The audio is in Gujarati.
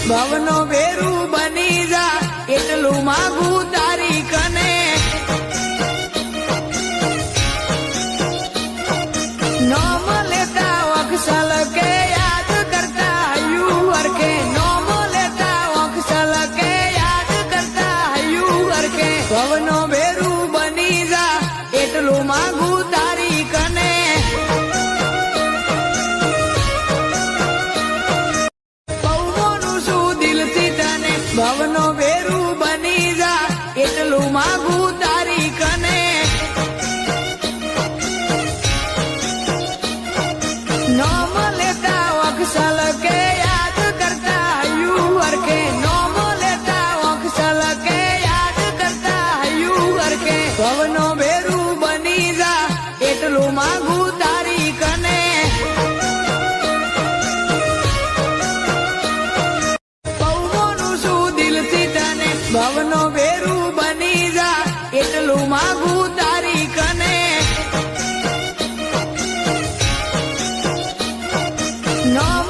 ભવનો વેરું બની જા એટલું માગું તારી કને નોમ લેતા વક્ષલ કે યાદ કરતા હયું હરકે નોમ લેતા વક્ષલ કે યાદ કરતા હયું હરકે ભવનો વેરું બની જા એટલું માગું તારી કને ભવનો વેરું બની જા એટલું માગું તારી કને નોમ લેતા વક્ષલ કે યાદ કરતા હયું હરકે નોમ લેતા વક્ષલ કે યાદ કરતા હયું હરકે ભવનો વેરું બની જા એટલું માગું તારી કને ભવનો વેરું બની જા એટલું માગું તારી કને નોમ